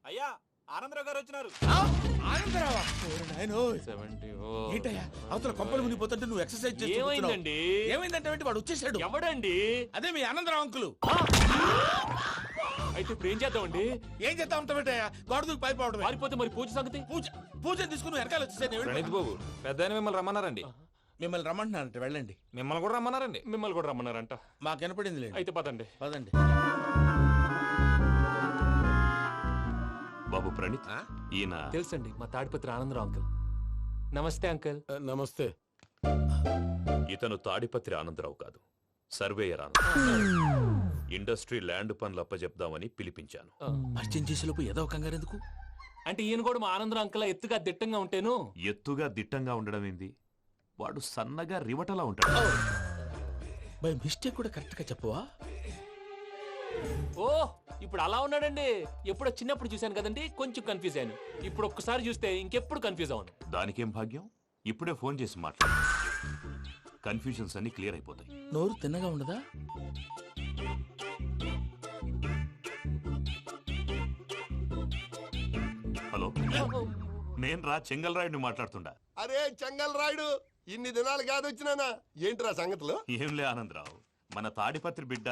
అయ్యా ఆనందరావు గారు వచ్చినారు. ఆనందరావా? ఏంటయ్యా అవతల కొంపలు మునిగిపోతుంటే నువ్వు ఎక్సర్సైజ్ ఏమైందండి? ఏమైందంటే వాడు వచ్చేసాడు. ఎవడండి? అదే మీ ఆనందరావు అంకులు. అయితే ఇప్పుడు ఏం చేద్దామండి? ఏం చేస్తా ఉంటావేటయ్యా? గోడ దూకి పైపోవడం. పారిపోతే మరి పూజ సంగతి? పూజ తీసుకుని వెనకాల వచ్చేసాను. ప్రణీత్ బాబు పెద్ద మిమ్మల్ని రమ్మన్నారండి. మిమ్మల్ని రమ్మంటున్నారంట, వెళ్ళండి. మిమ్మల్ని కూడా రమ్మన్నారండి. మిమ్మల్ని కూడా రమ్మన్నారంట. మాకు వినపడింది లేండి. అయితే పదండి. పదండి. బాబు ప్రణీత్, ఈయన తెలుసండి, మా తాడిపత్రి ఆనందరావు అంకుల్. నమస్తే అంకుల్. నమస్తే. ఇతను తాడిపత్రి ఆనందరావు కాదు, సర్వేయర్ ఆనందరావు. ఇండస్ట్రీ ల్యాండ్ పనులు అప్పచెప్దామని పిలిపించాను. పరిచయం చేసేలోపు ఏదో కంగారు ఎందుకు? అంటే ఈయన కూడా మా ఆనందరావు అంకుల్ ఎత్తుగా దిట్టంగా ఉంటేను. ఎత్తుగా దిట్టంగా ఉండడం ఏంది? వాడు సన్నగా రివటలా ఉంటాడు. బై మిస్టేక్ కూడా కరెక్ట్ గా చెప్పవా? ఓ ఇప్పుడు అలా ఉన్నాడండి. ఎప్పుడో చిన్నప్పుడు చూశాను కదండి, కొంచెం కన్ఫ్యూజ్ అయ్యాను. ఇప్పుడు ఒక్కసారి చూస్తే ఇంకెప్పుడు కన్ఫ్యూజ్ అవ్వను. దానికేం భాగ్యం, ఇప్పుడే ఫోన్ చేసి మాట్లాడు. కన్ఫ్యూజన్స్ అన్ని క్లియర్ అయిపోతాయి. నోరు తిన్నగా ఉండదా? హలో, నేను రా చెంగల్రాయుడిని మాట్లాడుతుండా. అరే చెంగల్ రాయుడు, ఇన్ని దినాలు కాదు వచ్చినానా? ఏంట్రా సంగతులు? ఏంలే ఆనందరావు, మన తాడిపత్రి బిడ్డ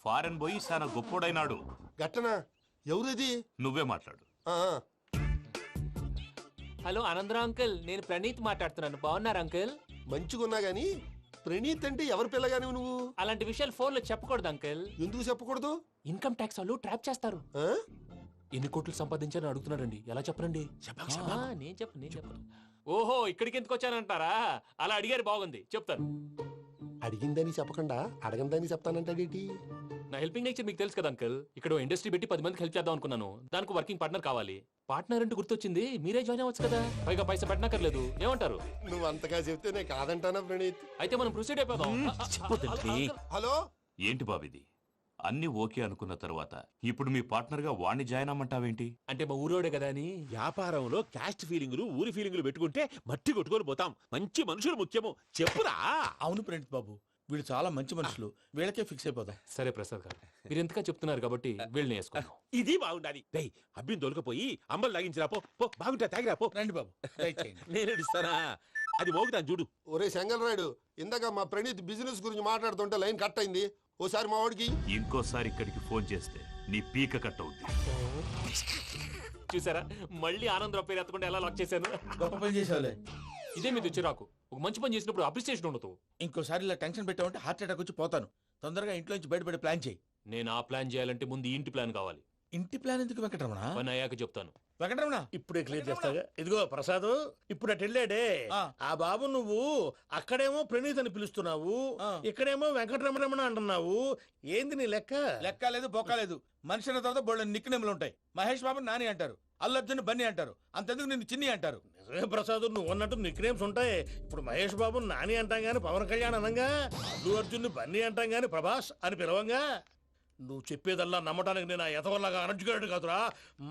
ఫారెన్ పోయి చాలా గొప్పోడైనాడు. గట్టనా? ఎవరిది? నువ్వే మాట్లాడు. ఆ, హలో ఆనందరావు అంకుల్, నేను ప్రణీత్ మాట్లాడుతున్నాను. బాగున్నారు అంకుల్? మంచిగున్నా గాని ప్రణీత్ అంటే ఎవరి పిల్లగాని నువ్వు? అలాంటి విషయాలు ఫోన్ లో చెప్పకూడదు అంకుల్. ఎందుకు చెప్పకూడదు? ఇన్కమ్ ట్యాక్స్ వాళ్ళు ట్రాప్ చేస్తారు. ఆ? ఎన్ని కోట్లు సంపాదించాలని అడుగుతున్నారండి. ఎలా చెప్పరండి? నేను చెప్పను. ఓహో, ఇక్కడికి ఎందుకు వచ్చానంటారా? అలా అడిగారు, బాగుంది, చెప్తాను. అడిగిందని చెప్పకుండా అడగందని చెప్తానంటాడేటి? నా హెల్పింగ్ నేచర్ మీకు తెలుసు కదా అంకుల్. ఇక్కడ ఇండస్ట్రీ పెట్టి 10 మందికి హెల్ప్ చేద్దాం అనుకున్నాను. దానికి వర్కింగ్ పార్ట్నర్ కావాలి. పార్ట్నర్ అంటే గుర్తొచ్చింది, మీరే జాయిన్ అవ్వచ్చు కదా. పైగా పైసా పెట్టనక్కర్లేదు. ఏమంటారు? నువ్వు అంతగా చెప్తేనే కాదంటానా ప్రణీత్? అయితే మనం ప్రొసీడ్ అయిపోదాం. హలో, ఏంటి బాబిది? అన్ని ఓకే అనుకున్న తర్వాత ఇప్పుడు మీ పార్ట్నర్ గా వాణ్ణి జాయిన్ అమ్మంటావేంటి? అంటే మా ఊరోడే కదా అని. వ్యాపారంలో క్యాస్ట్ ఫీలింగులు ఊరి ఫీలింగులు పెట్టుకుంటే మట్టి కొట్టుకొని పోతాం. మంచి మనుషులు ముఖ్యము. చెప్పురా. అవును ప్రణీత్ బాబు, వీళ్ళు చాలా మంచి మనుషులు. వీళ్ళకే ఫిక్స్ అయిపోదాం. సరే ప్రసాద్ గారు, మీరు ఎంతగా చెప్తున్నారు కాబట్టి వీళ్ళని వేసుకుందాం. ఇది బాగుండాలి. డేయ్ అబ్బిని దొలకపోయి అంబలు లాగించిరా పో. పో బాగుంటా తాగిరా పో. రండి బాబు, దయచేయండి. నేను ఇస్తానా? అది మోగుతాను చూడు. ఒరే చెంగల్ రాయుడు, ఇందాక మా ప్రణీత్ బిజినెస్ గురించి మాట్లాడుతుంటే లైన్ కట్ అయింది. ఓసారి మా వాడికి. ఇంకోసారి ఇక్కడికి ఫోన్ చేస్తే నీ పీక కట్ అవుద్ది. చూసారా, మళ్ళీ ఆనందరావు పేరు ఎత్తకుండా ఎలా లాక్ చేశాను. గొప్ప పని చేసేవాళ్ళే. ఇదే మీద చిరాకు. ఒక మంచి పని చేసినప్పుడు అప్రిసియేషన్ ఉండదు. ఇంకోసారి ఇలా టెన్షన్ పెట్టామంటే హార్ట్ అటాక్ వచ్చి పోతాను. తొందరగా ఇంట్లో నుంచి బయటపడే ప్లాన్ చేయి. నేను ఆ ప్లాన్ చేయాలంటే ముందు ఈ ఇంటి ప్లాన్ కావాలి. ఇంటి ప్లాన్ ఎందుకు వెంకటరమణ? పని అయ్యాక చెప్తాను. వెంకటరమణ ఇప్పుడే క్లియర్ చేస్తాగా. ఇదిగో ప్రసాద్, ఇప్పుడు అటు వెళ్ళాడే ఆ. ఆ బాబు, నువ్వు అక్కడేమో ప్రణీత్ అని పిలుస్తున్నావు, ఆ. ఇక్కడేమో వెంకటరమణ అంటున్నావు. ఏంది నీ లెక్క? లెక్క లేదు, బొక్క లేదు. మనిషి అన్న తర్వాత బోళ్ళ నిక్ నేమ్లు ఉంటాయి. మహేష్ బాబు నాని అంటారు, అల్లు అర్జున్ బన్నీ అంటారు, అంతెందుకు నిన్ను చిన్ని అంటారు. నిజమే ప్రసాద్, నువ్వు అన్నట్టు నిక్ నేమ్స్ ఉంటాయి. ఇప్పుడు మహేష్ బాబు నాని అంటాం గాని పవన్ కళ్యాణ్ అనంగా, అల్లు అర్జున్ బన్నీ అంటాం గాని ప్రభాస్ అని పిలవంగా. నువ్వు చెప్పేదల్లా నమ్మటానికి నేను ఆ ఎతవల్లాగా అనర్జుకేటెడ్ కాదురా.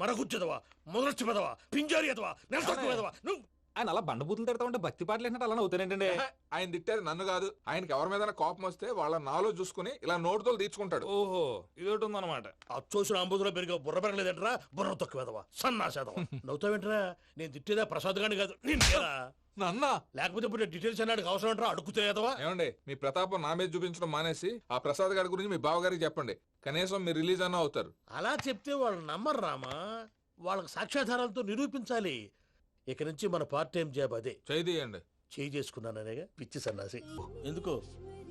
మరగుచ్చదవా, మొదలచ్చి పెదవా, పింజారి ఎదవా, నెలసొక్కు పెదవా. నువ్వు ఆయన అలా బండబూతులు తిడతా ఉంటే భక్తి పాటలు ఏంటంటే అలా అవుతానంటే. ఆయన తిట్టేది నన్ను కాదు. ఆయనకి ఎవరి మీద కోపం వస్తే వాళ్ళ నాలో చూసుకుని ఇలా నోటుతో తీర్చుకుంటాడు. ఓహో, ఇది ఒకటి ఉందన్నమాట. అచ్చోసిన అంబుధులో పెరిగే బుర్ర పెరగలేదంటరా. బుర్ర తొక్కు వెదవా, సన్నాసేదవా. నవ్వుతావేంటరా? నేను తిట్టేదా ప్రసాద్ గాని కాదు, నిన్నేరా. నన్న లేకపోతే ఇప్పుడు డీటెయిల్స్ అన్నాడు అవసరం అంటారా? అడుగుతాయేదవా. ఏమండి, మీ ప్రతాపం నా మీద చూపించడం మానేసి ఆ ప్రసాద్ గారి గురించి మీ బావగారికి చెప్పండి. కనీసం మీరు రిలీజ్ అన్న అవుతారు. అలా చెప్తే వాళ్ళు నమ్మరు రామా. వాళ్ళకి సాక్ష్యాధారాలతో నిరూపించాలి. ఇక నుంచి మన పార్ట్ టైం జాబ్ అదే. చేయండి. చేయి చేసుకున్నాననేగా పిచ్చి సన్నాసి. ఎందుకు?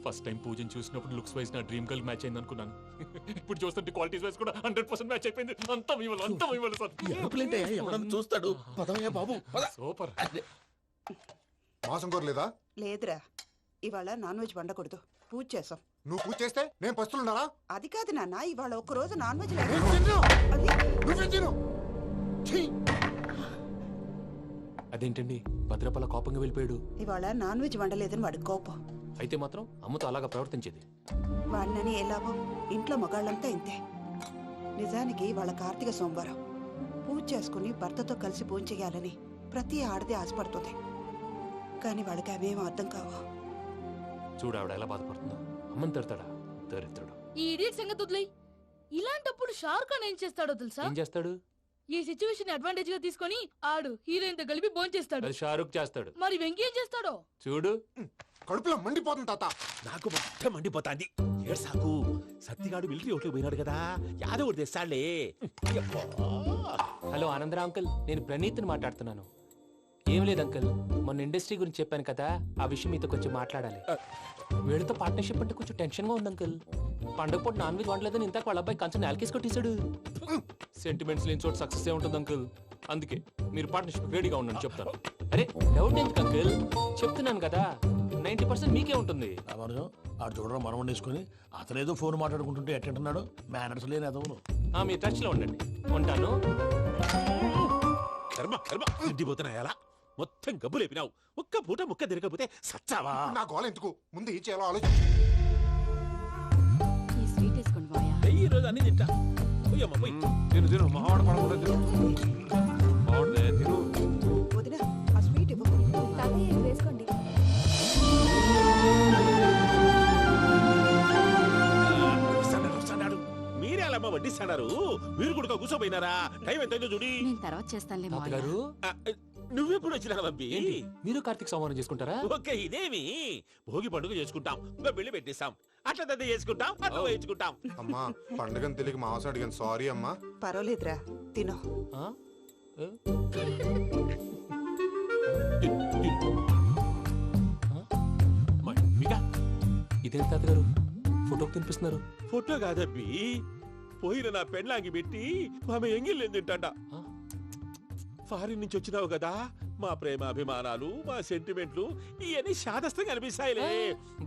ఫస్ట్ టైం పూజను చూసినప్పుడు లుక్స్ వైజ్ నా డ్రీమ్ గర్ల్ మ్యాచ్ అయింది అనుకున్నాను. ఇప్పుడు చూస్తుంటే క్వాలిటీస్ వైజ్ కూడా 100% మ్యాచ్ అయిపోయింది. అంతా మీ వల్ల సార్. ఎప్పుడంటే ఎవడన్నా చూస్తాడు. పదవయ్యా బాబు, పద. సూపర్. మాసం కోరలేదా? లేదురా, ఇవాళ నాన్ వెజ్ వండకూడదు. పూజ చేసాం. నువ్వు పూజ చేస్తే నేను పస్తులున్నారా? అది కాదు నాన్న, ఇవాళ ఒక్కరోజు నాన్ వెజ్ అదేంటండి, భద్రపల కోపంగా వెళ్ళిపోయాడు. ఇవాళ నాన్ వెజ్ వండలేదని వాడి కోపం. అయితే మాత్రం అమ్మతో అలాగా ప్రవర్తించేది. వాడినని ఎలాగో ఇంట్లో మగాళ్ళంతా ఇంతే. నిజానికి వాళ్ళ కార్తీక సోమవారం పూజ చేసుకుని భర్తతో కలిసి పూజ చేయాలని ప్రతి ఆడది ఆశపడుతుంది. కానీ వాళ్ళకి అవేం అర్థం కావు. చూడు ఆవిడ ఎలా బాధపడుతుందో. అమ్మని తిడతాడా దరిద్రుడు. ఈ ఇడియట్ సంగతి వదిలేయ్. ఇలాంటప్పుడు షారుఖ్ ఖాన్ ఏం చేస్తాడో తెలుసా? ఏం చేస్తాడు? ఈ సిచ్యువేషన్ అడ్వాంటేజ్ గా తీసుకొని ఆడు హీరోయిన్ తో కలిపి భోంచేస్తాడు. అది షారుఖ్ చేస్తాడు. మరి వెంకీ ఏం చేస్తాడో చూడు. కడుపులో మండిపోతుంది తాత. నాకు మొత్తం మండిపోతాంది. ఏడు సాకు సత్తిగాడు మిలిటరీ ఒకటి పోయినాడు కదా, యాదవ్ ఒకటి తెస్తాడులే. యబ్బా. హలో ఆనందరా అంకుల్, నేను ప్రణీత్ని మాట్లాడుతున్నాను. ఏం లేదు అంకుల్, మొన్న ఇండస్ట్రీ గురించి చెప్పాను కదా, ఆ విషయం మీతో కొంచెం మాట్లాడాలి. వీళ్ళతో పార్ట్నర్షిప్ అంటే కొంచెం టెన్షన్ గా ఉంది అంకుల్. పండగ పూట నాన్ వెజ్ వండలేదని ఇంతకు వాళ్ళ అబ్బాయి కంచెం నేలకేసి కొట్టేశాడు. సెంటిమెంట్స్ లేని చోట సక్సెస్ ఏ ఉంటుంది అంకుల్. అందుకే మీరు పార్ట్నర్షిప్ రెడీగా ఉండండి చెప్తాను. అరే డౌట్ ఎందుకు అంకుల్, చెప్తున్నాను కదా 90% మీకే ఉంటుంది. రామానుజం ఆడు చూడడం మనం వండేసుకుని అతనేదో ఫోన్ మాట్లాడుకుంటుంటే ఎట్టంటున్నాడు. మేనర్స్ లేని అదవును. మీ టచ్ లో ఉండండి. ఉంటాను. కర్మ కర్మ తిండిపోతున్నా ఎలా మొత్తం గబ్బు లేపినావు. ఒక్క పూట ముక్క తిరగకపోతే సచ్చావా? నా గోల ఎందుకు, ముందు ఏం చేయాలో ఆలోచించు. ఈ స్వీట్ వేసుకోండి బాయా. ఈ రోజు అన్ని తింటా. పోయమ్మ పోయి. తిను తిను మావాడు పడకుండా తిను. మావాడిదే తిను. వదిన ఆ స్వీట్ ఇవ్వు. వేసుకోండి. వస్తాడు. మీరే అలా వడ్డిస్తాడారు. మీరు కూడా కూర్చోపోయినారా? టైం ఎంతైందో చూడి. నేను తర్వాత చేస్తానులే మావయ్య. తాతగారు ఆ, నువ్వెప్పుడు వచ్చినా బంబి? ఏంటి మీరు కార్తీక్ సంహారం చేసుకుంటారా? ఓకే, ఇదేమి భోగి పండుగ చేసుకుంటాం, ఇంకా పెళ్లి పెట్టేస్తాం, అట్లా దద్ద చేసుకుంటాం, అట్లా వేయించుకుంటాం. అమ్మా పండుగని తెలియక మాంసం అడిగాను, సారీ అమ్మా. పర్వాలేదురా, తినో. ఆ? ఏ? మమ్మిగా ఇదేంటి తాతగారు ఫోటోకి తినిపిస్తున్నారు? ఫోటో కాదబ్బి, పోయిన నా పెళ్ళాంగి పెట్టి ఆమె ఎంగిల్లేం తింటాడ. ఆ? ఫారిన్ నుంచి వచ్చినావు కదా, మా ప్రేమ అభిమానాలు, మా సెంటిమెంట్లు ఇవన్నీ శాదస్తంగా అనిపిస్తాయిలే.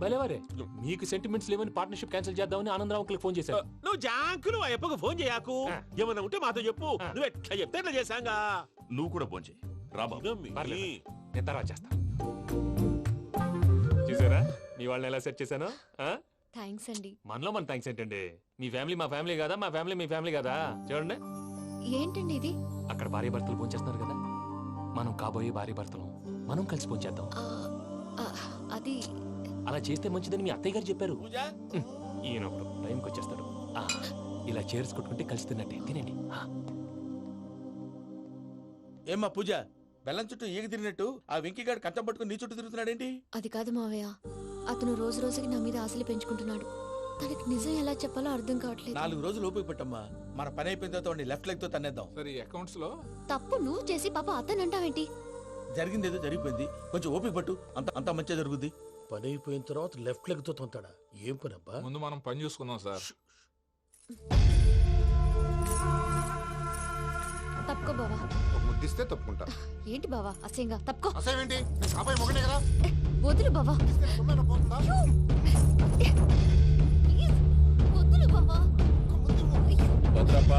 భలేవారే, మీకు సెంటిమెంట్స్ లేవని పార్ట్నర్షిప్ క్యాన్సిల్ చేద్దామని ఆనందరావు అంకుల్ ఫోన్ చేశారు. నువ్వు జాంకులు ఆ ఎప్పకు ఫోన్ చేయకు. ఏమన్నా ఉంటే మాతో చెప్పు. నువ్వు ఎట్లా చెప్తే ఎట్లా చేశాంగా. నువ్వు కూడా పోంచే రాబాబు. పర్లేదు, నేను తర్వాత చేస్తా. చూసారా మీ వాళ్ళని ఎలా సెట్ చేశాను? థ్యాంక్స్ అండి. మనలో మన థ్యాంక్స్ ఏంటండి? మీ ఫ్యామిలీ మా ఫ్యామిలీ కదా, మా ఫ్యామిలీ మీ ఫ్యామిలీ కదా. చూడండి, ఏంటండి ఇది? అక్కడ భార్య భర్తలు పోంచేస్తున్నారు కదా, మనం కాబోయే భార్య భర్తలు మనం కలిసి పోంచేద్దాం. అది అలా చేస్తే మంచిదని మీ అత్తయ్య గారు చెప్పారు. పూజ ఈయన ఒకడు టైంకి వచ్చేస్తాడు. ఇలా చేర్స్ కొట్టుకుంటే కలిసి తిన్నట్టే. తినండి. ఏమ్మా పూజ, బెల్లం చుట్టూ ఈగ తిరిగినట్టు ఆ వెంకీగాడు కంచం పట్టుకుని నీ చుట్టూ తిరుగుతున్నాడేంటి? అది కాదు మావయ్య, అతను రోజు రోజుకి నా మీద ఆశలు పెంచుకుంటున్నాడు. తనకి నిజం ఎలా చెప్పాలో అర్థం కావట్లేదు. 4 రోజులు ఓపిక పట్టమ్మా, మన పని అయిపోయిన తర్వాత వాడిని లెఫ్ట్ లెగ్ తో తన్నేద్దాం. సరే అకౌంట్స్ లో తప్పు నువ్వు చేసి పాప అతను అంటావేంటి? జరిగింది ఏదో జరిగిపోయింది, కొంచెం ఓపిక పట్టు, అంత మంచిగా జరుగుద్ది. పని అయిపోయిన తర్వాత లెఫ్ట్ లెగ్ తో తొంతాడా? ఏం పని అబ్బా? ముందు మనం పని చూసుకుందాం సార్. తప్పుకో బావా. ఒక ముద్దిస్తే తప్పుకుంటా. ఏంటి బావా అసహ్యంగా? తప్పుకో. అసేమేంటి, అబ్బాయి మొగనే కదా. వదులు బావా. తొందరగా పోతుందా? ప్లీజ్, వదులు బావా. భద్రప్ప,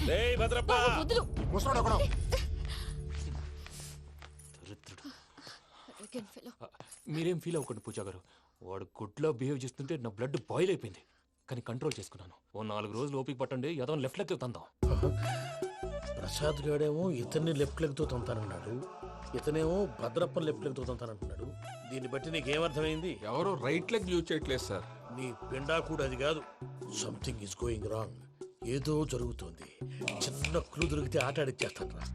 రేయ్ భద్రప్ప. బావా, వదులు. ముసలోడు ఒకడు. Arrogant fellow. మీరేం ఫీల్ అవ్వకండి పూజా గారు. వాడు గుడ్లో బిహేవ్ చేస్తుంటే నా బ్లడ్ బాయిల్ అయిపోయింది, కానీ కంట్రోల్ చేసుకున్నాను. ఓ 4 రోజులు ఓపిక పట్టండి, ఏదో లెఫ్ట్ లెగ్ తందాం. ప్రసాద్ గాడేమో ఇతన్ని లెఫ్ట్ లెగ్ తో తొంతానన్నాడు, ఇతనేమో భద్రప్పని లెఫ్ట్ లెగ్ తో తొంతానంటున్నాడు. దీన్ని బట్టి నీకేమర్థమైంది? ఎవరు రైట్ లెగ్ యూజ్ చేయట్లేదు సార్. నీ పిండా కూడా అది కాదు. Something is going wrong. ఏదో జరుగుతోంది. చిన్న క్లూ దొరికితే ఆట ఆడిచ్చేస్తాను రా.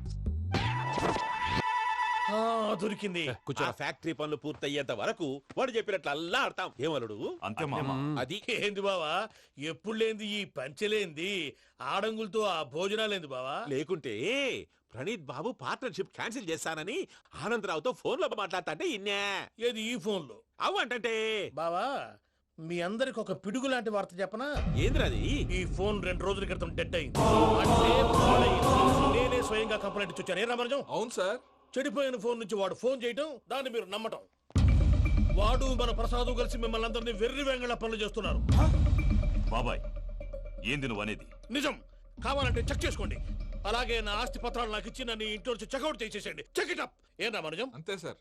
దొరికింది. ఆ ఫ్యాక్టరీ పనులు పూర్తయ్యేంత వరకు వాడు చెప్పినట్లు అల్లా ఆడతాం. ఏమలుడు అంతే మామ. అది ఏంది బావా, ఎప్పుడు లేంది ఈ పంచలేంది, ఆడంగులతో ఆ భోజనాలేంది బావా? లేకుంటే ప్రణీత్ బాబు పార్ట్నర్షిప్ క్యాన్సిల్ చేస్తానని ఆనందరావుతో ఫోన్ లో మాట్లాడతాంటే ఇన్నే. ఏది ఈ ఫోన్ లో? అవు అంటే బావా, మీ అందరికి ఒక పిడుగు లాంటి వార్త చెప్పనా? ఏంద్రది? ఈ ఫోన్ 2 రోజుల క్రితం డెడ్ అయింది. అంటే పాడైంది. నేనే స్వయంగా కంప్లైంట్ ఇచ్చి వచ్చాను. ఏ రామరాజం? అవును సార్. చెడిపోయిన ఫోన్ నుంచి వాడు ఫోన్ చేయటం, దాన్ని మీరు నమ్మటం. వాడు మన ప్రసాదు కలిసి మిమ్మల్ని అందరినీ వెర్రి వెంగళ పనులు చేస్తున్నారు. బాబాయ్ ఏంది నువ్వు అనేది? నిజం. కావాలంటే చెక్ చేసుకోండి. అలాగే నా ఆస్తి పత్రాలు నాకు ఇచ్చి నన్ను ఇంట్లో నుంచి చెక్అౌట్ చేసేసండి. Check it up. ఏం రామరాజం? అంతే సార్.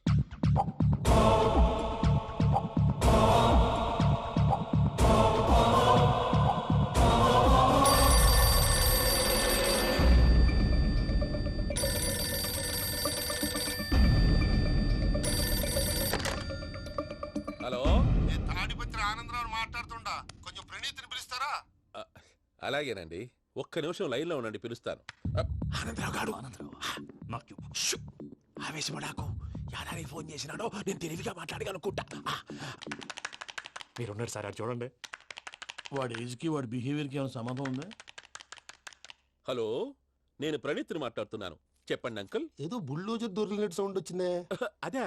హలో, నేను తాడిపత్రి ఆనందరావు మాట్లాడుతుండా, కొంచెం ప్రణీతిని పిలుస్తారా? అలాగేనండి. ఒక్క నిమిషం లైన్లో ఉండండి, పిలుస్తాను. ఆనందరావు గాడు ఆవేశపడాకు. యాదానికి ఫోన్ చేసినాడో నేను తెలివిగా మాట్లాడగలనుకుంటా. మీరున్నారు సార్, అది చూడండి. వాడి ఏజ్కి వాడి బిహేవియర్కి ఏమైనా సంబంధం ఉందా? హలో, నేను ప్రణీత్ని మాట్లాడుతున్నాను. చెప్పండి అంకుల్. ఏదో బుల్డోజర్ దొరికినట్టు సౌండ్ వచ్చిందే. అదే,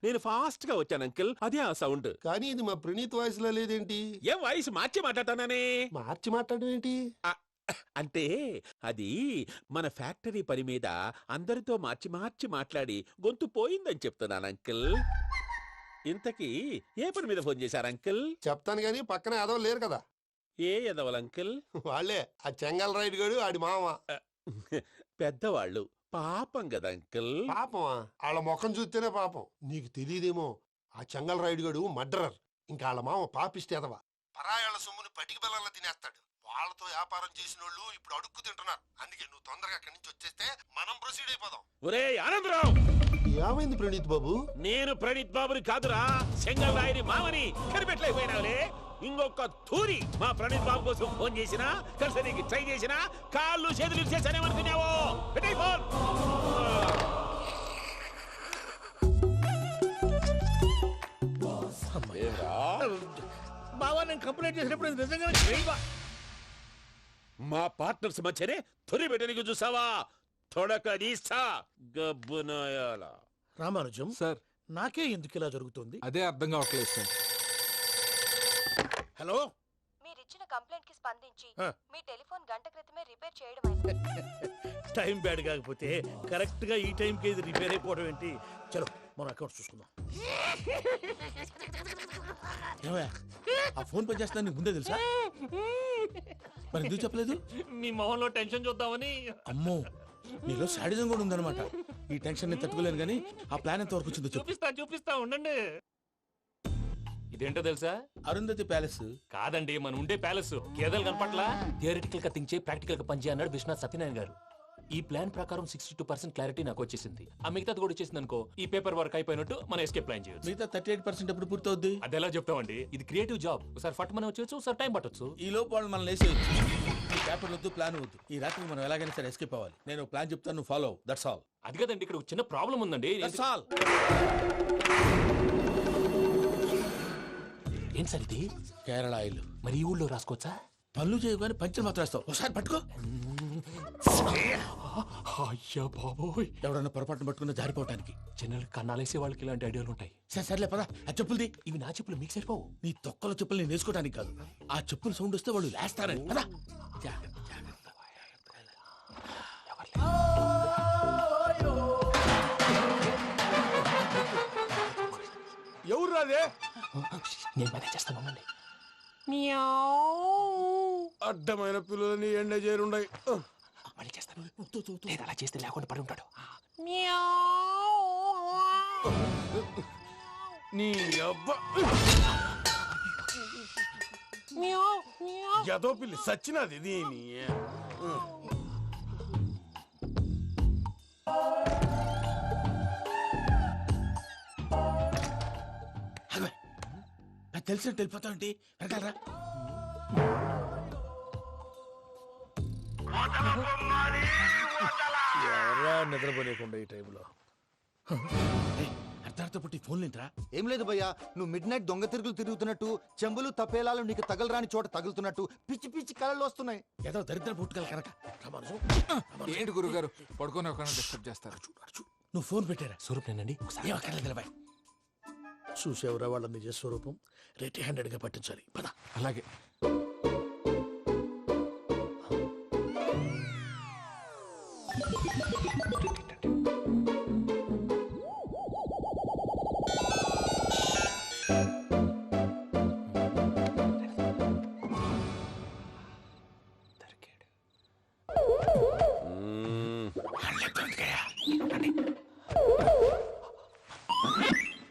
నేను ఫాస్ట్ గా వచ్చాను అంకుల్, అదే ఆ సౌండ్. కానీ ఇది మా ప్రణీత్ వాయిస్ లో లేదేంటి? ఏం వాయిస్ మార్చి మాట్లాడతానని? మార్చి మాట్లాడడం ఏంటి? అంటే అది మన ఫ్యాక్టరీ పని మీద అందరితో మార్చి మార్చి మాట్లాడి గొంతు పోయిందని చెప్తున్నాను అంకుల్. ఇంతకీ ఏ పని మీద ఫోన్ చేశారు అంకుల్? చెప్తాను గానీ పక్కన ఏదో లేరు కదా. ఏ ఎదవలు అంకుల్? వాళ్ళే ఆ చెంగల్ రైడ్ గడు ఆడి మామ. పెద్దవాళ్ళు, పాపం కదా అంకుల్. పాపమా? వాళ్ళ ముఖం చూస్తేనే పాపం. నీకు తెలియదేమో, ఆ చెంగల్ రైడ్ గడు మర్డరర్. ఇంకా వాళ్ళ మామ పాపిస్తేదవా. పరాయాళ్ళ సొమ్ముని పటికి బెల్లంలో తినేస్తాడు. వాళ్ళతో వ్యాపారం చేసిన వాళ్ళు ఇప్పుడు అడుక్కు తింటున్నారు. అందుకే నువ్వు తొందరగా అక్కడి నుంచి వచ్చేస్తే మనం ప్రొసీడ్ అయిపోదాం. ఒరే ఆనందరావు! ఏమైంది ప్రణీత్ బాబు? నేను ప్రణీత్ బాబుని కాదురా, సెంగల్ రాయని మామని. కనిపెట్టలేకపోయినావులే. ఇంకొక తూరి మా ప్రణీత్ బాబు కోసం ఫోన్ చేసినా, కలిసి నీకు ట్రై చేసినా కాళ్ళు చేతులు చేశానేమనుకున్నావో. పెట్టేయ్ ఫోన్. బావా, నేను కంప్లైంట్ చేసినప్పుడు ఇది నిజంగానే చేయవా? మా పార్ట్నర్స్ మధ్యనే తొలి పెట్టడానికి చూసావా? తొడక నీస్తా గబ్బునాయాల. రామానుజం సార్, నాకే ఎందుకు ఇలా జరుగుతుంది? అదే అర్థం కావట్లేదు సార్. హలో, మీరిచ్చిన కంప్లైంట్ కి స్పందించి ఆ. మీ టెలిఫోన్ గంట క్రితమే రిపేర్ చేయడం టైం బ్యాడ్ కాకపోతే కరెక్ట్ గా ఈ టైంకి ఇది రిపేర్ అయిపోవడం ఏంటి? చలో మన అకౌంట్ చూసుకుందాం. ఏమయ్య, ఆ ఫోన్ పని చేస్తున్నా నీకు ముందే తెలుసా? మరి ఎందుకు చెప్పలేదు? మీ మొహంలో టెన్షన్ చూద్దామని. అమ్మో, నీలో శాడిజం కూడా ఉందన్నమాట. ఈ టెన్షన్ ని తట్టుకోలేను కానీ ఆ ప్లాన్ ఎంత వరకు వచ్చిందో చెప్పు. చూపిస్తా ఉండండి. ఇదేంటో తెలుసా? అరుంధతి ప్యాలెస్ కాదండి, మన ఉండే ప్యాలెస్. గేదెలు కనపట్లా? థియరిటికల్ గా థింక్ చేయి, ప్రాక్టికల్ గా పనిచేయి అన్నాడు విశ్వనాథ్ సత్యనారాయణ గారు. ఈ ప్లాన్ ప్రకారం 62% క్లారిటీ నాకు వచ్చేసింది. ఆ మిగతాది కూడా వచ్చేసింది అనుకో, ఈ పేపర్ వర్క్ అయిపోయినట్టు మనం ఎస్కేప్ ప్లాన్ చేయొచ్చు. మిగతా 38% ఎప్పుడు పూర్తవుద్ది? అది ఎలా చెప్తామండి? ఇది క్రియేటివ్ జాబ్. ఒకసారి ఫట్ మనం వచ్చేయచ్చు, ఒకసారి టైం పట్టొచ్చు. ఈ లోపు వాళ్ళు మనం లేసేయచ్చు. ఈ పేపర్ వద్దు, ప్లాన్ వద్దు. ఈ రాత్రి మనం ఎలాగైనా సరే ఎస్కేప్ అవ్వాలి. నేను ప్లాన్ చెప్తాను, నువ్వు ఫాలో. That's all. అది కదండి, ఇక్కడ ఒక చిన్న ప్రాబ్లం ఉందండి. That's all. ఏం సార్ ఇది? కేరళ ఆయిల్. మరి ఈ ఊళ్ళో రాసుకోవచ్చా? పనులు చేయవు కానీ పంచర్ మాత్రం వేస్తావు. ఒకసారి పట్టుకో. అయ్యా బాబోయ్, ఎవడన్నా పొరపాటున పట్టుకున్న జారిపోవటానికి. జనరల్ కన్నాలేసే వాళ్ళకి ఇలాంటి ఐడియాలు ఉంటాయి. సర్లే పదా, ఆ చెప్పులది. ఇవి నా చెప్పులు, మీకు సరిపోవు. నీ తొక్కల చెప్పులు నేను వేసుకోవడానికి కాదు, ఆ చెప్పులు సౌండ్ వస్తే వాళ్ళు లేస్తారని. పదా. ఎవరు రాదే? నేను మేనేజ్ చేస్తాను, ఉండండి. అడ్డమైన పిల్లలని ఎండ చేరుండయి. మళ్ళీ చేస్తాను. లేదు, అలా చేస్తే లేకుండా పడి ఉంటాడు. నీ అబ్బ ఎదో పిల్లి సచ్చినది దీని. నాకు తెలిసినట్టు వెళ్ళిపోతావంటి. వెనకాలరా. ఎవరా నిద్రపోలేకుండా ఈ టైంలో? అర్ధార్థ పుట్టి ఫోన్ లేంట్రా. ఏం లేదు భయ్యా, నువ్వు మిడ్ నైట్ దొంగ తిరుగులు తిరుగుతున్నట్టు, చెంబులు తపేలాలు నీకు తగలరాని చోట తగులుతున్నట్టు పిచ్చి పిచ్చి కళలు వస్తున్నాయి. ఏదో దరిద్ర పుట్టుకల కనుక. ఏంటి గురుగారు పడుకొని ఒక డిస్టర్బ్ చేస్తారు? నువ్వు ఫోన్ పెట్టారా? స్వరూప్ నేనండి. ఏం అక్కర్లేదు నిలబాయ్. చూసేవరా వాళ్ళ నిజ స్వరూపం. రెట్టి హ్యాండెడ్ గా పట్టించాలి. పద. అలాగే.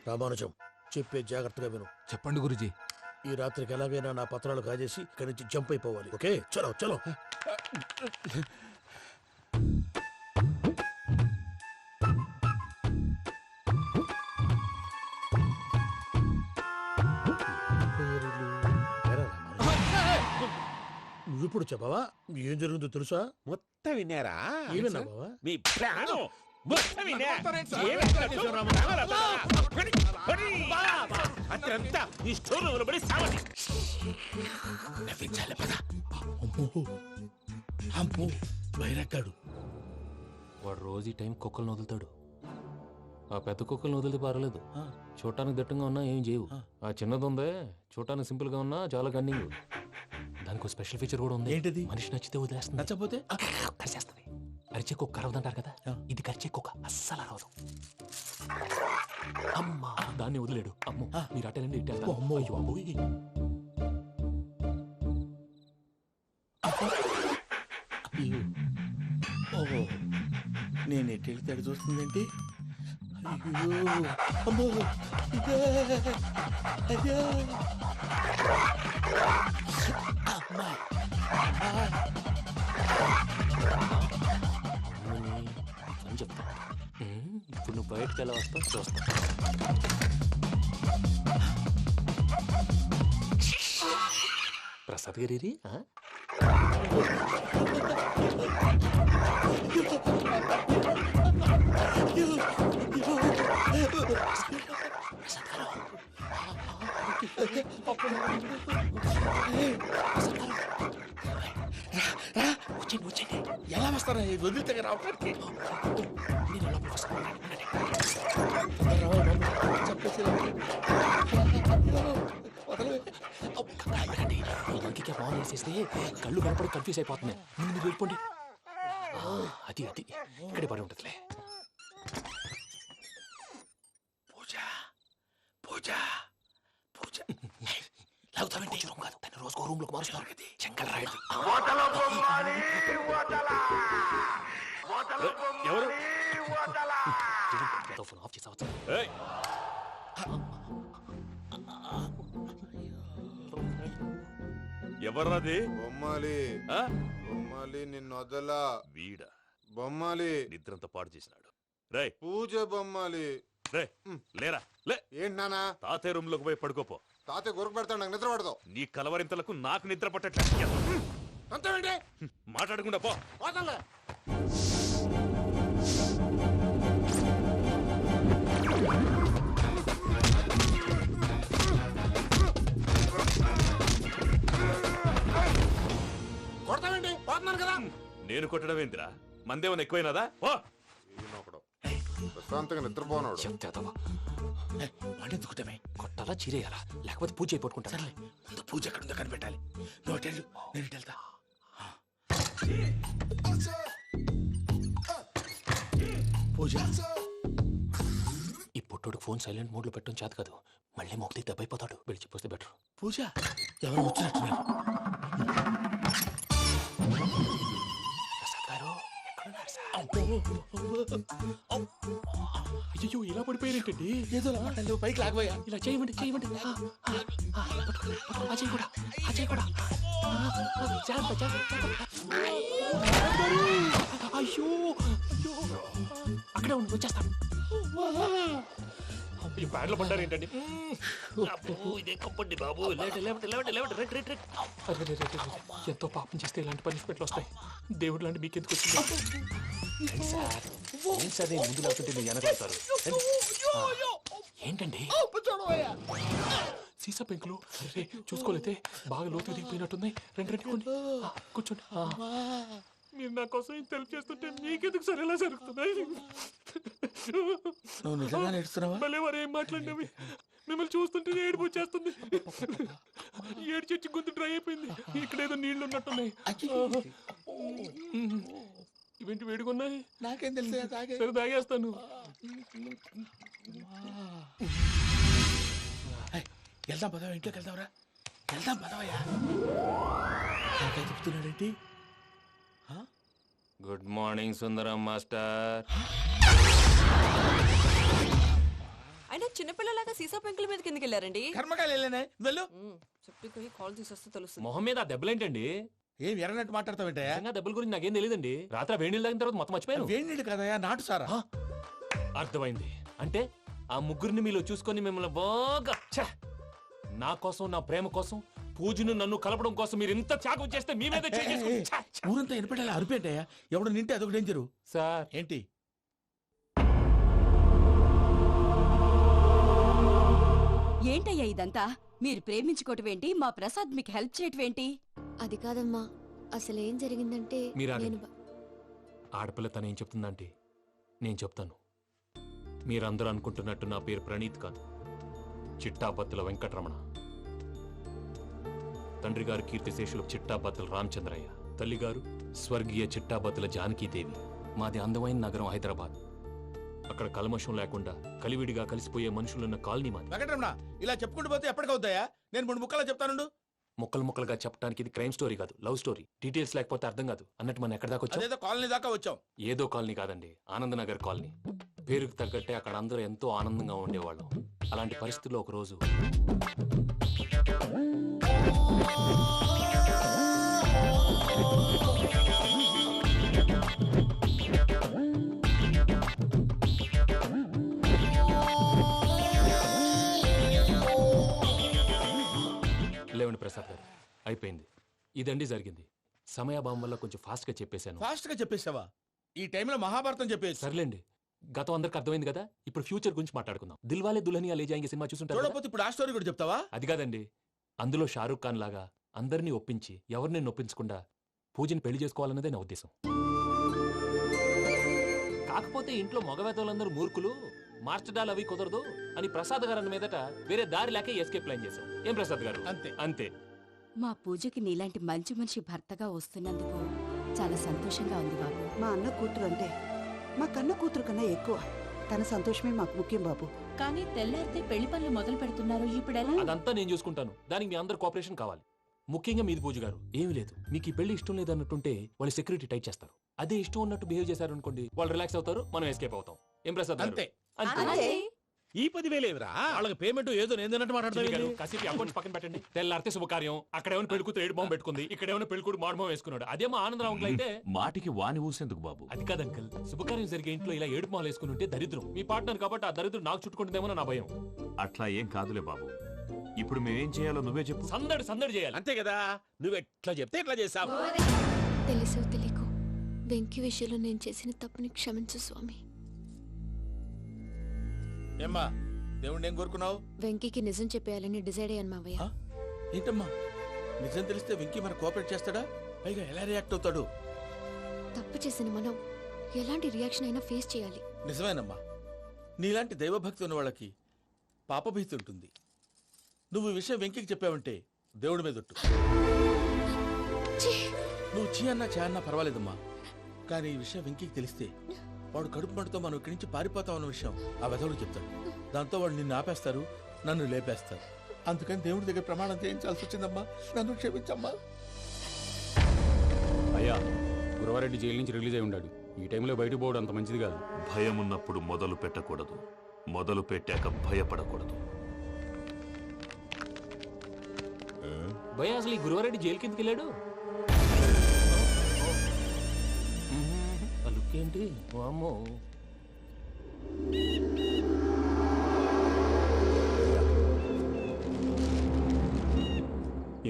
రామానుజం, చెప్పే జాగ్రత్తగా విను. చెప్పండి గురుజీ. ఈ రాత్రికి ఎలాగైనా నా పత్రాలు కాజేసి ఇక్కడి నుంచి జంప్ అయిపోవాలి. ఓకే, చలో చలో. ఇప్పుడు చెప్పవా ఏం జరుగుతుందో తెలుసా? మొత్తం విన్నారా? ఏమన్నా బావా? మీ ప్రాణం మొత్తం విన్నా? అత్యంతా ఈ స్టోర్ రూమ్ పడి సావండి. నవ్వించాలి పద. అమ్మో బైరక్కాడు. వాడు రోజు ఈ టైం కుక్కలను వదులుతాడు. ఆ పెద్ద కుక్కలను వదిలితే పర్వాలేదు, చూడటానికి దట్టంగా ఉన్నా ఏం చేయవు. ఆ చిన్నది ఉందే, చూడటానికి సింపుల్ గా ఉన్నా చాలా గన్నింగ్. దానికి స్పెషల్ ఫీచర్ కూడా ఉంది. ఏంటిది? మనిషి నచ్చితే వదిలేస్తుంది, నచ్చపోతే కరిచేస్తుంది. అరిచే కుక్క అరవదంటారు కదా, ఇది కరిచే కుక్క అస్సలు అరవదు. అమ్మా దాన్ని వదిలేడు. అమ్మో మీరు అటెండి ఇటు వెళ్తారు. అమ్మో అయ్యో అమ్మోయ్. ఓహో, నేను ఎటు వెళ్తే అటు చూస్తుందేంటి? అయ్యో అమ్మో, ఇదే, అయ్యో అమ్మా, అని చెప్తా. ఇప్పుడు నువ్వు బయటకు ఎలా వస్తావు చూస్తా. ప్రసాద్ గారి వచ్చండి. ఎలా వస్తారా వదిలితే రావడానికి? ఫోన్ వేసేస్తే కళ్ళు కనపడి కన్ఫ్యూజ్ అయిపోతున్నాయి. మీరు వెళ్ళిపోండి. అది అది ఇక్కడే పడి ఉంటుందిలే. పూజ పూజ పూజ లాగుతామంటే రూమ్ కాదు, తను రోజుకో రూమ్ లోకి మారుస్తున్నారు కదా. చెంగల్ రాయుడు ఎవరు? ఫోన్ ఆఫ్ చేసావచ్చు. ఎవర్రాది? బొమ్మాలి ఆ? బొమ్మాలి నిన్ను వదలా. వీడా బొమ్మాలి నిద్రంతా పాడు చేసినాడు. రేయ్ పూజ బొమ్మాలి. రే లేరా లే. ఏంటి నానా? తాతయ్య రూమ్ లోకి పోయి పడుకోపో. తాతయ్య గురకు పెడతాడు, నాకు నిద్ర పడతావు. నీ కలవరింతలకు నాకు నిద్ర పట్టట్లేదు. అంతేంటి? మాట్లాడకుండా పో. పోతాలే. కొడతావేంటి? పోతున్నాను కదా. నేను కొట్టడం ఏంటిరా? మందేమన్నా ఎక్కువైనదా? ఓ ఈయనొకడు ప్రశాంతంగా నిద్రపోనాడు. చెప్తావా వాడెందుకుంటామే? కొట్టాలా చీరేయాలా లేకపోతే పూజ అయిపోట్టుకుంటా. సర్లే, ముందు పూజ ఎక్కడుందో కనిపెట్టాలి. నువ్వు అటెళ్ళు, నేను ఇటు వెళ్తా. పూజ ఈ పుట్టోడు ఫోన్ సైలెంట్ మోడ్ లో పెట్టడం చేత కాదు. మళ్ళీ మొక్కి దెబ్బైపోతాడు. వెళ్ళి చెప్పొస్తే బెటర్. పూజ ఎవరు వచ్చినట్టున్నారు? ప్రసాద్ గారు ఎక్కడున్నారు సార్? అయ్యో ఇలా పడిపోయినట్టండి. ఏదో లాగా పైకి లాగబోయా. ఇలా చేయమండి చేయమండి. అజయ్ కూడా అజయ్ కూడా జాగ్రత్త జాగ్రత్త. అయ్యో అయ్యో అక్కడే ఉండి వచ్చేస్తాను. ఈ బ్యాడ్లో పడ్డారు ఏంటండి? ఎంతో పాపం చేస్తే ఇలాంటి పనిష్మెంట్లు వస్తాయి. దేవుడు లాంటి మీకెందుకు వచ్చింది? ఏం సార్ నేను ముందు లేకుంటే మీరు వెనకాడతారు. ఏంటండి సీసా పెంకులు? అరే చూసుకోలేతే బాగా లోతు దిగిపోయినట్టున్నాయి. రెండు రెండు కూర్చోండి. మీరు నా కోసం ఇంత హెల్ప్ చేస్తుంటే మీకెందుకు సరే ఎలా జరుగుతున్నాయి? నువ్వు నిజంగా నేర్చుతున్నావా? మళ్ళీ వారు ఏం మాట్లాడినవి మిమ్మల్ని చూస్తుంటే ఏడుపు వచ్చేస్తుంది. ఏడు చెట్టు గొంతు డ్రై అయిపోయింది. ఇక్కడ ఏదో నీళ్లు ఉన్నట్టున్నాయి. ఇవేంటి వేడుకున్నాయి? నాకేం తెలుసు, సరే తాగేస్తాను. వెళ్దాం పదవా, ఇంట్లోకి వెళ్దాంరా. వెళ్దాం పదవయ్యా. చెప్తున్నాడేంటి? గుడ్ మార్నింగ్ సుందరం మాస్టర్. అయినా చిన్నపిల్లలాగా సీసా పెంకుల మీద కిందకి వెళ్ళారండి. కర్మకాయలు వెళ్ళానే, వెళ్ళు. చెప్పి కాల్ తీసేస్తే తెలుస్తుంది. మొహం మీద ఆ దెబ్బలేంటండి? ఏం ఎర్రనట్టు మాట్లాడతావేంటయ్యా? దెబ్బల గురించి నాకేం తెలియదండి. రాత్రి వేడి నీళ్ళు తాగిన తర్వాత మొత్తం మర్చిపోయాను. వేడి నీళ్ళు కదయ్యా, నాటు సారా. అర్థమైంది. అంటే ఆ ముగ్గురిని మీలో చూసుకొని మిమ్మల్ని బాగా నా కోసం నా ప్రేమ కోసం పూజను నన్ను కలపడం కోసం మీరు ఇంత త్యాగం చేస్తే మీ మీద ఊరంతా వినపడేలా అరిపేంటయ్యా ఎవడు నింటే అదొక డేంజరు సార్ ఏంటి ఏంటయ్యా ఇదంతా మీరు ప్రేమించుకోవటం ఏంటి మా ప్రసాద్ మీకు హెల్ప్ చేయటం ఏంటి అది కాదమ్మా అసలు ఏం జరిగిందంటే మీరు నేను ఆగండి. ఆడపిల్ల తను ఏం చెప్తుందంటే నేను చెప్తాను. మీరందరూ అనుకుంటున్నట్టు నా పేరు ప్రణీత్ కాదు, చిట్టాబత్తుల వెంకటరమణ. తండ్రి గారు కీర్తిశేషులు చిట్టాబత్తుల రామచంద్రయ్య, తల్లిగారు స్వర్గీయ చిట్టాబత్తుల జానకీదేవి. మాది అందమైన నగరం హైదరాబాద్. అక్కడ కల్మషం లేకుండా కలివిడిగా కలిసిపోయే మనుషులున్న కాలనీ మాది. వెంకటరమణ ఇలా చెప్పుకుంటూ పోతే ఎప్పటికవుతాయా? నేను 3 ముక్కలా చెప్తానుండు. ముక్కలు ముక్కలుగా చెప్పడానికి ఇది క్రైమ్ స్టోరీ కాదు, లవ్ స్టోరీ. డీటెయిల్స్ లేకపోతే అర్థం కాదు. అన్నట్టు మనం ఎక్కడ దాకా వచ్చాం? అదేదో కాలనీ దాకా వచ్చాం. ఏదో కాలనీ కాదండి, ఆనందనగర్ కాలనీ. పేరుకు తగ్గట్టే అక్కడ అందరూ ఎంతో ఆనందంగా ఉండేవాళ్ళం. అలాంటి పరిస్థితుల్లో ఒక రోజు లేవండి ప్రసాద్ గారు, అయిపోయింది. ఇదండి జరిగింది. సమయాభావం వల్ల కొంచెం ఫాస్ట్ గా చెప్పేశాను. ఫాస్ట్ గా చెప్పేసావా? ఈ టైంలో మహాభారతం చెప్పేసి. సర్లేండి, గతం అందరికి అర్థమైంది కదా. ఇప్పుడు ఫ్యూచర్ గురించి మాట్లాడుకుందాం. దిల్వాలే దుల్హనియా లే జాయేంగే సినిమా చూసుంటారు కదా? చూడకపోతే ఇప్పుడు ఆ స్టోరీ కూడా చెప్తావా? అది కాదండి, అందులో షారూక్ ఖాన్ లాగా అందరినీ ఒప్పించి ఎవరిని నొప్పించకుండా పూజని పెళ్లి చేసుకోవాలన్నదే నా ఉద్దేశం. కాకపోతే ఇంట్లో మగవేతలందరూ మూర్ఖులు, మార్చడాలు అవి కుదరదు అని ప్రసాద్ గారు అన్న మీదట వేరే దారి లేక ఎస్కేప్ ప్లాన్ చేశాం. ఏం ప్రసాద్ గారు? అంతే అంతే. మా పూజకి నీలాంటి మంచి మనిషి భర్తగా వస్తున్నందుకు చాలా సంతోషంగా ఉంది బాబు. మా అన్న కూతురు అంటే మా కన్న కూతురు కన్నా ఎక్కువ. తన సంతోషమే మాకు ముఖ్యం బాబు. కానీ తెల్లారితే పెళ్లి పనులు మొదలు పెడుతున్నారు, ఇప్పుడెలా? అదంతా నేను చూసుకుంటాను. దానికి మీ అందరు కోఆపరేషన్ కావాలి. ముఖ్యంగా మీది పూజ గారు. ఏమీ లేదు, మీకు ఈ పెళ్లి ఇష్టం లేదు అన్నట్టుంటే వాళ్ళు సెక్యూరిటీ టైట్ చేస్తారు. అదే ఇష్టం ఉన్నట్టు బిహేవ్ చేశారు అనుకోండి, వాళ్ళు రిలాక్స్ అవుతారు, మనం ఎస్కేప్ అవుతాం. ఏం ప్రసాద్ గారు? అంతే. అంతే. ఈ 10,000 ఏమిరా? వాళ్ళకి పేమెంట్ ఏదో నేను మాట్లాడతాను. కాసేపు అకౌంట్స్ పక్కన పెట్టండి. తెల్లారితే శుభకార్యం. అక్కడేమైనా పెళ్లి కూతురు ఏడు బాంబు పెట్టుకుంది, ఇక్కడేమైనా పెళ్లి కూతురు మాడు బాంబు వేసుకున్నాడు. అదేమో ఆనందరావు అంకుల్ అయితే మాటికి వాని ఊసేందుకు బాబు? అది కాదు అంకుల్, శుభకార్యం జరిగే ఇంట్లో ఇలా ఏడు మాలు వేసుకుని ఉంటే దరిద్రం. మీ పార్ట్నర్ కాబట్టి ఆ దరిద్రం నాకు చుట్టుకుంటుందేమో నా భయం. అట్లా ఏం కాదులే బాబు. ఇప్పుడు మేమేం చేయాలో నువ్వే చెప్పు. సందడి సందడి చేయాలి. అంతే కదా, నువ్వు ఎట్లా చెప్తే ఎట్లా చేసావు. తెలుసో తెలియకో వెంకీ విషయంలో నేను చేసిన తప్పుని క్షమించు స్వామి. ఏమ్మా దేవుణ్ణి ఏం కోరుకున్నావు? వెంకీకి నిజం చెప్పేయాలని డిసైడ్ అయ్యాను మావయ్య. ఏంటమ్మా నిజం తెలిస్తే వెంకీ మన కోఆపరేట్ చేస్తాడా? పైగా ఎలా రియాక్ట్ అవుతాడు? తప్పు చేసిన మనం ఎలాంటి రియాక్షన్ అయినా ఫేస్ చేయాలి. నిజమేనమ్మా, నీలాంటి దైవభక్తి ఉన్న వాళ్ళకి పాపభీతి ఉంటుంది. నువ్వు ఈ విషయం వెంకీకి చెప్పావంటే దేవుడి మీద ఒట్టు. నువ్వు చీ అన్నా చే అన్నా పర్వాలేదమ్మా, కానీ ఈ విషయం వెంకీకి తెలిస్తే వాడు కడుపు మంటతో మనం ఇక్కడి నుంచి పారిపోతాం అన్న విషయం ఆ వెధవుడు చెప్తాడు. దాంతో వాడు నిన్ను ఆపేస్తారు, నన్ను లేపేస్తారు. అందుకని దేవుడి దగ్గర ప్రమాణం చేయించాల్సి వచ్చిందమ్మా, నన్ను క్షమించమ్మా. అయ్యా, గురవారెడ్డి జైలు నుంచి రిలీజ్ అయి ఉన్నాడు. ఈ టైంలో బయటకు పోవడం అంత మంచిది కాదు. భయం ఉన్నప్పుడు మొదలు పెట్టకూడదు, మొదలు పెట్టాక భయపడకూడదు. భయ అసలు ఈ గురువారెడ్డి జైలు కిందకి వెళ్ళాడు. ఏంటి వామ్మో.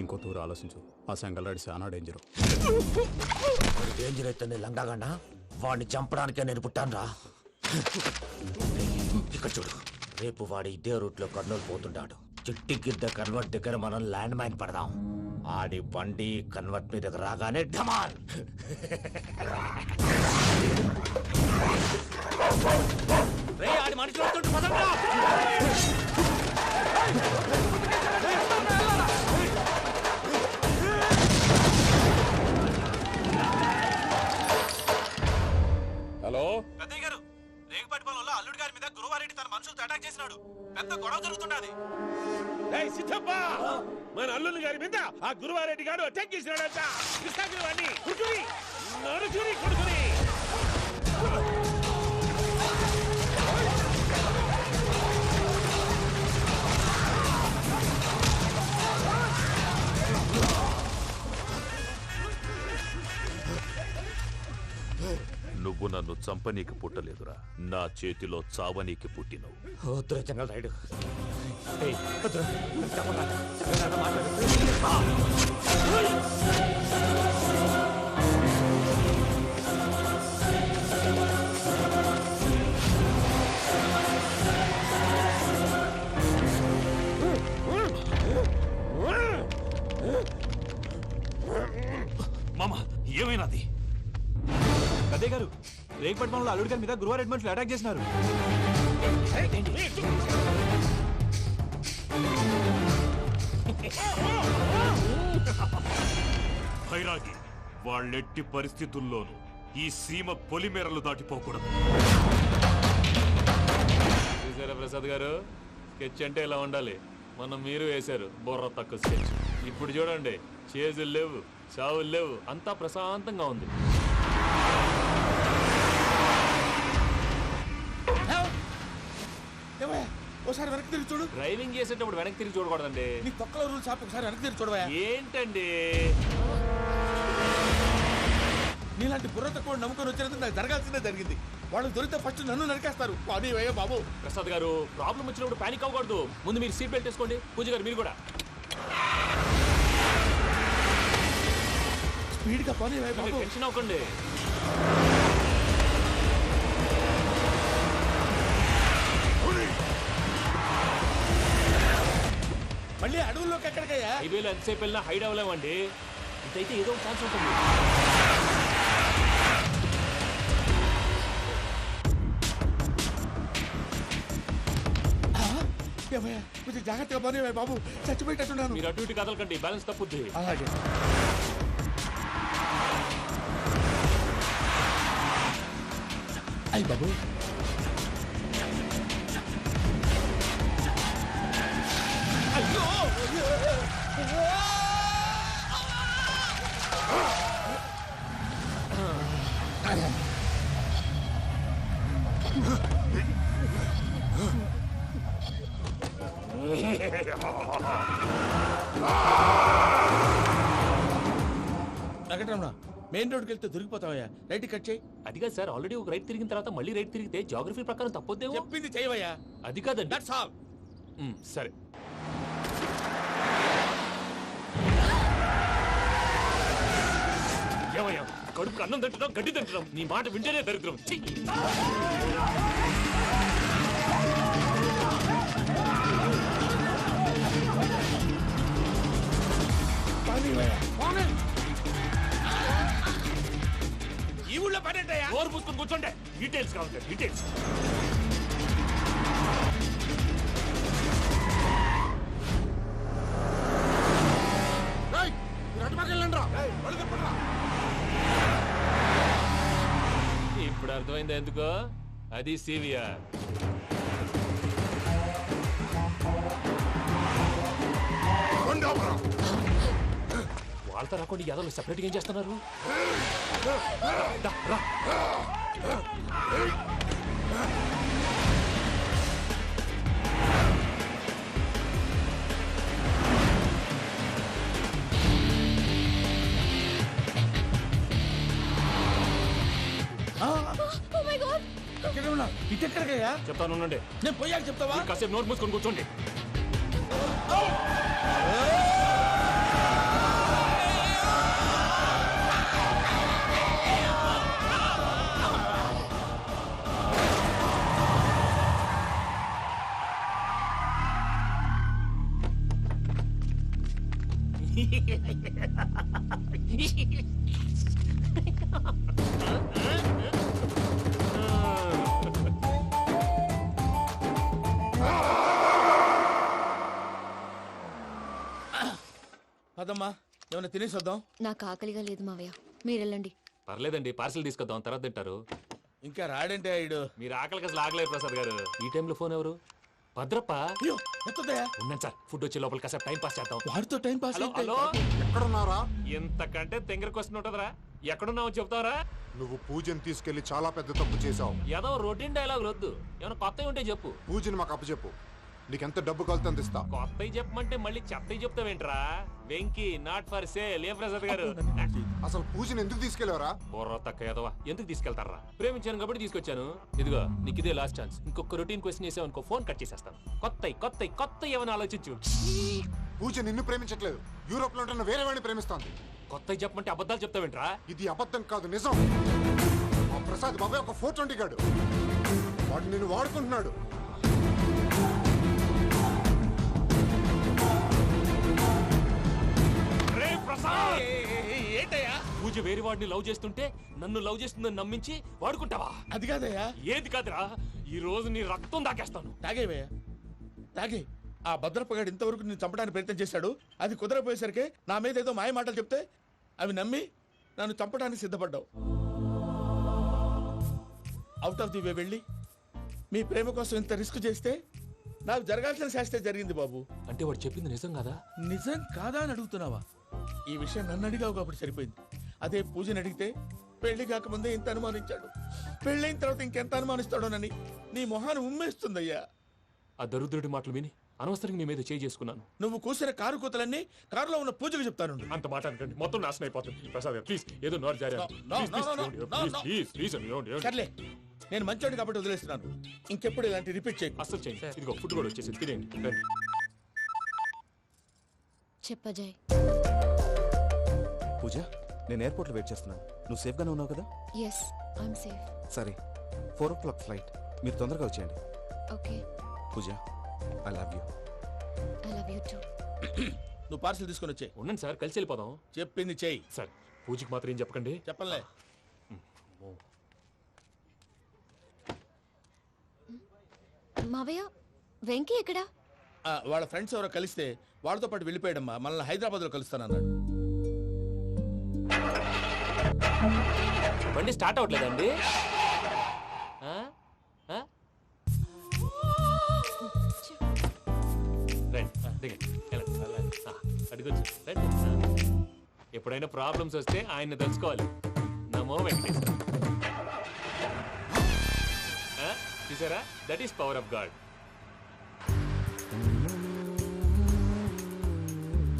ఇంకో తూరు ఆలోచించు. ఆ సంగల్రాడి చాలా డేంజర్. డేంజర్ అయితే లంగాగండా వాడిని చంపడానికే నేను పుట్టాను రా. ఇక్కడ చూడు, రేపు వాడు ఇదే రూట్ లో కర్నూలు పోతుంటాడు. చిట్టి గిద్ద కన్వర్ట్ దగ్గర మనం ల్యాండ్ మైన్ పడదాం. ఆడి బండి కన్వర్ట్ మీద రాగానే ఢమాల్. ఆడి మనుషులు వస్తుంటే పదండ్రా. హలో పెద్దయ్య గారు, రేగుపాటి పొలంలో అల్లుడి గారి మీద గురువారెడ్డి తన మనుషులతో అటాక్ చేసినాడు. పెద్ద గొడవ జరుగుతున్నది. సిద్ధప్ప, మన అల్లుని గారి మీద ఆ గురువారెడ్డి గారు అటాక్ చేసినాడంట. కృష్ణాగిరి వాడిని కుడుకుని నడుచుని కొడుకుని. నువ్వు నన్ను చంపనీకి పుట్టలేదురా, నా చేతిలో చావనీకి పుట్టినవు. వద్దురా చెంగల్ రాయుడు. మామ ఏమైనాది? అదే గారు, రేగపట్నంలో అల్లుడి గారి మీద గురువారెడ్డి మనుషులు అటాక్ చేసినారు. భైరాగి, వాళ్ళెట్టి పరిస్థితుల్లోనూ ఈ సీమ పొలిమేరలు దాటిపోకూడదు. చూసారా ప్రసాద్ గారు, స్కెచ్ అంటే ఇలా ఉండాలి. మనం మీరు వేశారు బుర్ర తక్కువ స్కెచ్. ఇప్పుడు చూడండి, చేజులు లేవు, చావులు లేవు, అంతా ప్రశాంతంగా ఉంది. ఒకసారి వెనక్కి తిరిగి చూడు. డ్రైవింగ్ చేసేటప్పుడు వెనక్కి తిరిగి చూడకూడదండి. నీ తొక్కలో రూల్స్ ఆపి ఒకసారి వెనక్కి తిరిగి చూడవా. ఏంటండి నీలాంటి బుర్ర తక్కువ నమ్ముకొని వచ్చినందుకు నాకు జరగాల్సిందే జరిగింది. వాళ్ళు దొరికితే ఫస్ట్ నన్ను నరికేస్తారు. కానీ అయ్యో బాబు. ప్రసాద్ గారు, ప్రాబ్లం వచ్చినప్పుడు పానిక్ అవ్వకూడదు. ముందు మీరు సీట్ బెల్ట్ వేసుకోండి. పూజ గారు మీరు కూడా స్పీడ్గా పని బాబు. టెన్షన్ అవ్వకండి. మళ్ళీ అడవుల్లోకి ఎక్కడికయ్యా? హైవేలో ఎంతసేపు వెళ్ళినా హైడ్ అవ్వలేమండి. ఇదైతే ఏదో ఒక ఛాన్స్ ఉంటుంది. కొంచెం జాగ్రత్తగా పని బాబు, చచ్చిపోయేటట్టున్నాను. మీరు అటు ఇటు కదలకండి, బ్యాలెన్స్ తప్పుద్ది. అలాగే. అయ్యి బాబు, వెంకటరమణ, మెయిన్ రోడ్కి వెళ్తే దొరికిపోతావయ్యా. రైట్ కట్ చేయి. అది కాదు సార్, ఆల్రెడీ ఒక రైట్ తిరిగిన తర్వాత మళ్ళీ రైట్ తిరిగితే జాగ్రఫీ ప్రకారం తప్పొద్దేమో. చెప్పింది చేయవయ్యా. అది కాదండి. That's all. సరే. ఏమయ్యా, కడుపుకు అన్నం తింటున్నాం, గడ్డి తింటున్నాం, నీ మాట వింటేనే దరిద్రం. ఈ ఊళ్ళో పని ఏంటయ్యా? నోరు పూసుకొని కూర్చోండి. డీటెయిల్స్ కావాలి, డీటెయిల్స్. ఇప్పుడు అర్థమైంది ఎందుకో. అది సివిఆర్. వాళ్ళతో రాకుండా యాదవ్ సెపరేట్గా ఏం చేస్తున్నారు? రా. ఇటెక్కడికయ్యా? చెప్తాను ఉండండి. నేను పోయాక చెప్తావా? కాసేపు నోట్ మూసుకొని కూర్చోండి. అదమ్మా, ఏమైనా తినేసి వద్దాం. నాకు ఆకలిగా లేదు మావయ్య, మీరు వెళ్ళండి. పర్లేదండి, పార్సిల్ తీసుకొద్దాం, తర్వాత తింటారు. ఇంకా రాడంటే ఆయుడు. మీరు ఆకలికి అసలు ఆగలేదు ప్రసాద్ గారు. ఈ టైంలో ఫోన్ ఎవరు? భద్రప్ప. ఉన్నాను సార్, ఫుడ్ వచ్చే లోపల కాసేపు టైం పాస్ చేద్దాం. వాడితో టైం పాస్. హలో, ఎక్కడున్నారా? ఇంతకంటే తెంగర క్వశ్చన్ ఉంటుందిరా. ఎక్కడున్నావు చెప్తావరా? నువ్వు పూజని తీసుకెళ్లి చాలా పెద్ద తప్పు చేశావు. ఏదో రొటీన్ డైలాగ్ వద్దు, ఏమైనా కొత్తవి ఉంటే చెప్పు. పూజని మాకు అప్పచెప్పు. నీకెంత డబ్బు కలితే అంత ఇస్తా. కొత్తవి చెప్పమంటే మళ్ళీ చెత్తవి చెప్తావేంట్రా? Venky not for sale. ఏ ప్రసాద్ గారు అసలు పూజని ఎందుకు తీసుకెళ్లేవరా? బుర్ర తక్క ఏదవా, ఎందుకు తీసుకెళ్తారా? ప్రేమించాను కాబట్టి తీసుకొచ్చాను. ఇదిగో నీకు ఇదే లాస్ట్ ఛాన్స్. ఇంకొక రొటీన్ క్వశ్చన్ చేసావు అనుకో, ఫోన్ కట్ చేసేస్తాను. కొత్త ఏమైనా ఆలోచించు. పూజ నిన్ను ప్రేమించట్లేదు, యూరోప్ లో ఉంటున్న వేరే వాడిని ప్రేమిస్తోంది. కొత్తవి చెప్పమంటే అబద్ధాలు చెప్తావేంట్రా? ఇది అబద్ధం కాదు, నిజం. ఆ ప్రసాద్ బాబాయ్ ఒక 420 గాడు, వాడు నిన్ను వాడుకుంటున్నాడు. ఏంటయ్యా? పూజ వేరే వాడిని లవ్ చేస్తుంటే నన్ను లవ్ చేస్తుందని నమ్మించి వాడుకుంటావా? అది కాదయ్యా. ఏది కాదురా, ఈ రోజు నీ రక్తం దాకేస్తాను. తాగేవయ్యా, తాగే. ఆ భద్రపగాడు ఇంతవరకు నేను చంపడానికి ప్రయత్నం చేశాడు. అది కుదరపోయేసరికి నా మీద ఏదో మాయ మాటలు చెప్తే అవి నమ్మి నన్ను చంపడానికి సిద్ధపడ్డావు. అవుట్ ఆఫ్ ది వే వెళ్ళి మీ ప్రేమ కోసం ఇంత రిస్క్ చేస్తే నాకు జరగాల్సిన శాస్త్రే జరిగింది బాబు. అంటే వాడు చెప్పింది నిజం కదా? నిజం కాదా అని అడుగుతున్నావా? ఈ విషయం నన్ను అడిగావు కాబట్టి సరిపోయింది. అదే పూజని అడిగితే పెళ్లి కాకముందే ఇంత అనుమానించాడు, పెళ్ళైన తర్వాత ఇంకెంత అనుమానిస్తాడోనని నీ మొహాన్ని ఉమ్మేస్తుందయ్యా. ఆ దరిద్రుడి మాటలు విని అనవసరంగా నీ మీద చేయి చేసుకున్నాను. నువ్వు కూసిన కారు కూతలన్నీ కారులో ఉన్న పూజకు చెప్తాను. అంత మాట అనకండి, మొత్తం నాశనం అయిపోతుంది. ప్రసాద్ ప్లీజ్, ఏదో నోరు జారీ. సర్లే, నేను మంచోడి కాబట్టి వదిలేస్తున్నాను. ఇంకెప్పుడు ఇలాంటి రిపీట్ చేయి. అసలు చేయండి. ఇదిగో ఫుడ్ కూడా వచ్చేసి తినేయండి. రండి. చెప్పజాయ్. పూజ, నేను ఎయిర్పోర్ట్లో వెయిట్ చేస్తున్నాను. నువ్వు సేఫ్గానే ఉన్నావు కదా? Yes, I'm safe. సరే, 4 o'clock ఫ్లైట్. మీరు తొందరగా వచ్చేయండి. Okay. Pooja, I love you. I love you too. నువ్వు పార్సల్ తీసుకొని వచ్చే. ఉండండి సార్, కలిసి వెళ్ళిపోదాం. చెప్పింది చెయ్యి. సార్, పూజకి మాత్రం ఏం చెప్పకండి. చెప్పలే. మావయ్య, వెంకీ ఎక్కడా? వాళ్ళ ఫ్రెండ్స్ ఎవరో కలిస్తే వాళ్ళతో పాటు వెళ్ళిపోయాడమ్మా. మనల్ని హైదరాబాద్లో కలుస్తానన్నాడు. బండి స్టార్ట్ అవ్వట్లేదండి. ఎప్పుడైనా ప్రాబ్లమ్స్ వస్తే ఆయన్ని తెలుసుకోవాలి. నమో వెంకటేశ్వర. చూసారా, that is power of God.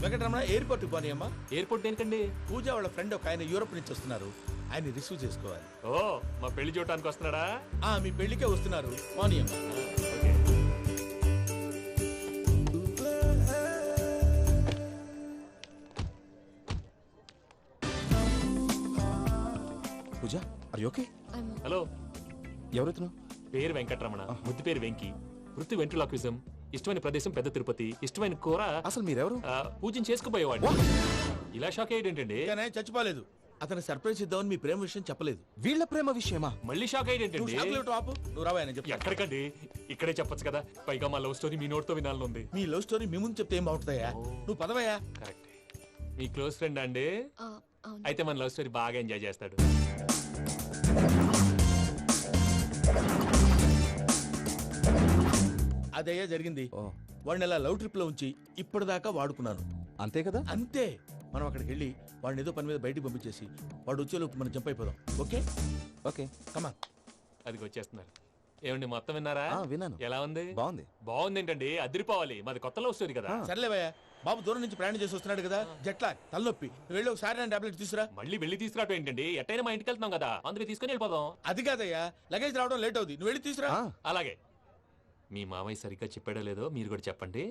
Venkataramana, ఎయిర్పోర్ట్కి పోనీ అమ్మా. ఎయిర్పోర్ట్ దేనికండి? పూజ వాళ్ళ ఫ్రెండ్ ఒక ఆయన యూరోప్ నుంచి వస్తున్నారు, ఆయన రిసీవ్ చేసుకోవాలి. ఓ, మా పెళ్లి చూడటానికి వస్తున్నాడా? మీ పెళ్లికే వస్తున్నారు, పోనీ అమ్మా. పూజ, ఆర్ యు ఓకే? హలో, ఎవరైతును? పేరు వెంకటరమణ, ముద్దు పేరు వెంకీ, వృత్తి వెంట్రులాక్విజం, ఇష్టమైన ప్రదేశం పెద్ద తిరుపతి, ఇష్టమైన కూర. అసలు మీరెవరు? పూజను చేసుకుపోయేవాడు. ఇలా షాక్ అయ్యేటండి. చచ్చిపోలేదు. అతను సర్ప్రైజ్ ఇద్దామని మీ ప్రేమ విషయం చెప్పలేదు. వీళ్ళ ప్రేమ విషయమా? మళ్ళీ షాక్ అయ్యేటండి. నువ్వు రావా చెప్పి. ఎక్కడికండి, ఇక్కడే చెప్పొచ్చు కదా. పైగా మా లవ్ స్టోరీ మీ నోటితో వినాలని ఉంది. మీ లవ్ స్టోరీ మీ ముందు చెప్తే ఏం బాగుంటుందయ్యా? నువ్వు పదవయ్యా. కరెక్ట్. మీ క్లోజ్ ఫ్రెండ్ అండి? అయితే మన లవ్ స్టోరీ బాగా ఎంజాయ్ చేస్తాడు. అదయ్యా జరిగింది. వాడిని అలా లవ్ ట్రిప్ లో ఉంచి ఇప్పటిదాకా వాడుకున్నాను. అంతే కదా? అంతే. మనం అక్కడికి వెళ్ళి వాడిని ఏదో పని మీద బయటికి పంపించేసి వాడు వచ్చేలోపు మనం జంప్ అయిపోదాం. ఓకే ఓకే, కమా. అది వచ్చేస్తున్నారు. ఏమండి, మొత్తం విన్నారా? విన్నాను. ఎలా ఉంది? బాగుంది. బాగుంది ఏంటండి, అదిరిపోవాలి. మాది కొత్త లవ్ స్టోరీ కదా. సర్లేవయ్యా, బాబు దూరం నుంచి ప్రయాణం చేసి వస్తున్నాడు కదా, జట్లా తలనొప్పి. వెళ్ళి ఒకసారి నా టాబ్లెట్ తీసుకురా. మళ్ళీ వెళ్ళి తీసుకురావటం ఏంటండి? ఎట్టైనా మా ఇంటికి వెళ్తున్నాం కదా, అందుకే తీసుకుని వెళ్ళిపోదాం. అది కాదయ్యా, లగేజ్ రావడం లేట్ అవుతుంది. నువ్వు వెళ్ళి తీసుకురా. అలాగే. మీ మామయ్య సరిగ్గా చెప్పాడో లేదో మీరు కూడా చెప్పండి.